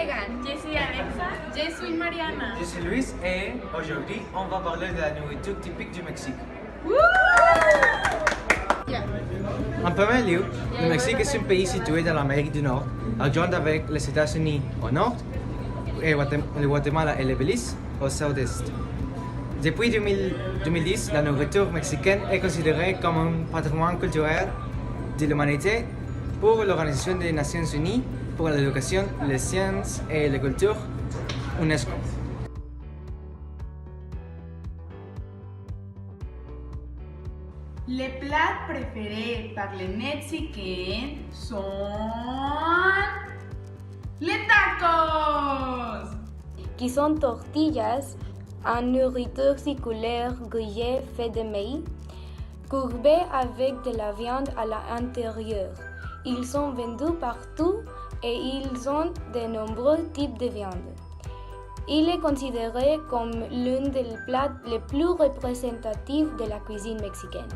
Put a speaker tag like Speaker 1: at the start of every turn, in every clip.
Speaker 1: Megan.
Speaker 2: Je suis Alexa. Je suis Mariana.
Speaker 3: Je suis Luis et aujourd'hui on va parler de la nourriture typique du Mexique. En premier lieu, le Mexique est un pays situé dans l'Amérique du Nord, adjoint avec les États-Unis au nord et le Guatemala et le Belize au sud-est. Depuis 2010, la nourriture mexicaine est considérée comme un patrimoine culturel de l'humanité pour l'Organisation des Nations Unies pour l'éducation, les sciences et la culture, UNESCO.
Speaker 2: Les plats préférés par les Mexicains sont les tacos,
Speaker 1: Qui sont tortillas en nourriture circulaire grillée faite de maïs, courbées avec de la viande à l'intérieur. Ils sont vendus partout et ils ont de nombreux types de viande. Il est considéré comme l'un des plats les plus représentatifs de la cuisine mexicaine.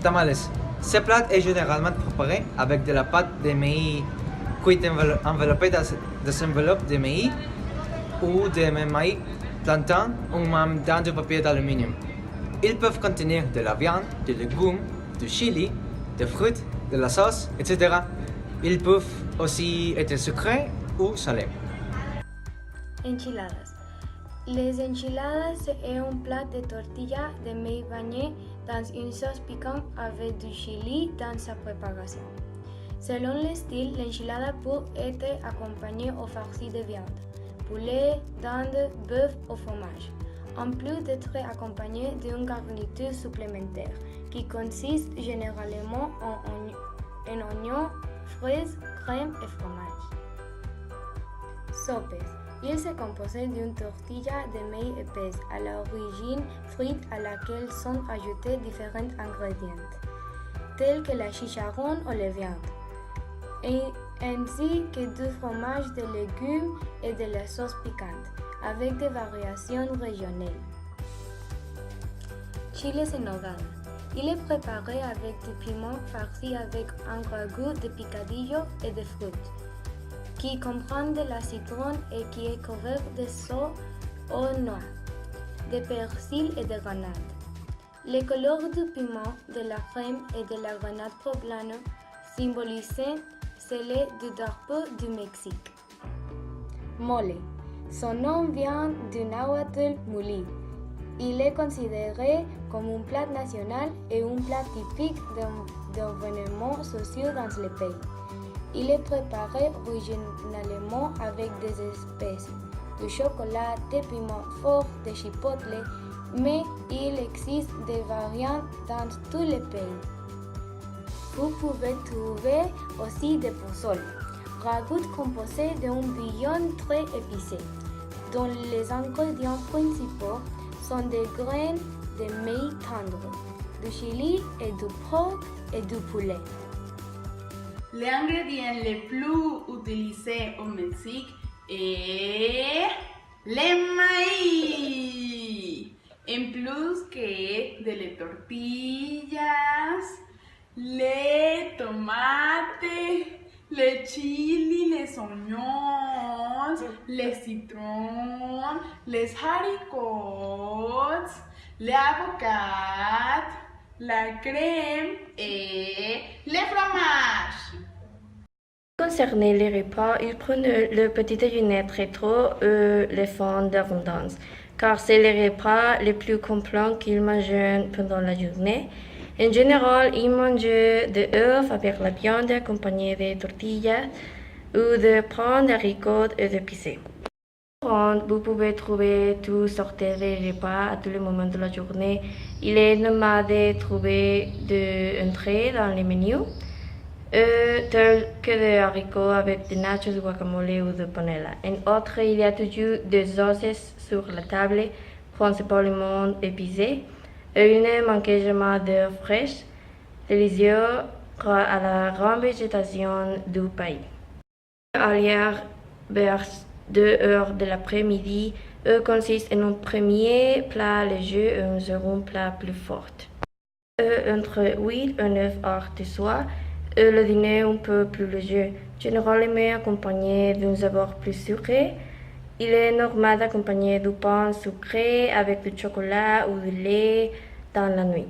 Speaker 3: Tamales. Ce plat est généralement préparé avec de la pâte de maïs cuite enveloppée dans une enveloppe de maïs ou de maïs plantain ou même dans du papier d'aluminium. Ils peuvent contenir de la viande, des légumes, du chili, des fruits, de la sauce, etc. Ils peuvent aussi être sucrés ou salés.
Speaker 1: Enchiladas. Les enchiladas est un plat de tortilla de maïs baigné dans une sauce piquante avec du chili dans sa préparation. Selon le style, l'enchilada peut être accompagnée au farci de viande, poulet, dinde, bœuf ou fromage, en plus d'être accompagnée d'une garniture supplémentaire qui consiste généralement en oignons, fraises, crème et fromage. Sopes. Il se compose d'une tortilla de maïs épaisse à l'origine frite à laquelle sont ajoutés différents ingrédients, tels que la chicharron ou les viandes, ainsi que du fromage, des légumes et de la sauce piquante, avec des variations régionales. Chiles en nogada. Il est préparé avec du piment farci avec un ragoût de picadillo et de fruits, qui comprend de la citron et qui est couvert de sauce aux noix, de persil et de grenade. Les couleurs du piment, de la crème et de la grenade poblano symbolisent celle du drapeau du Mexique. Mole. Son nom vient du náhuatl muli. Il est considéré comme un plat national et un plat typique d'événements sociaux dans le pays. Il est préparé originalement avec des espèces de chocolat, de piment fort, de chipotle, mais il existe des variantes dans tous les pays. Vous pouvez trouver aussi des pozole, ragoût composé d'un bouillon très épicé, dont les ingrédients principaux sont des graines de maïs tendres, du chili et du porc et du poulet.
Speaker 2: Les ingrédients les plus utilisés au Mexique est le maíz. En plus que de las tortillas, les tomates, les chili, les oignons, les citrons, les haricots, l'avocat, la crème et le fromage.
Speaker 4: Concernant les repas, ils prennent le petit déjeuner très tôt ou les fins d'abondance, car c'est les repas les plus complets qu'ils mangent pendant la journée. En général, ils mangent des œufs avec la viande accompagnée de tortillas ou de pain d'haricots et d'épices. Vous pouvez trouver toutes sortes de repas à tous les moments de la journée. Il est normal de trouver des entrées dans les menus, tels que des haricots avec des nachos, de guacamole ou de panela. En outre, il y a toujours des sauces sur la table, principalement épicées, et un manquement d'œufs fraîches, délicieux à la grande végétation du pays. Vers 2 heures de l'après-midi, consiste en un premier plat léger et un second plat plus fort. Entre 8 et 9 heures de soir, le dîner un peu plus léger, généralement accompagné d'un sabord plus sucré. Il est normal d'accompagner du pain sucré avec du chocolat ou du lait dans la nuit.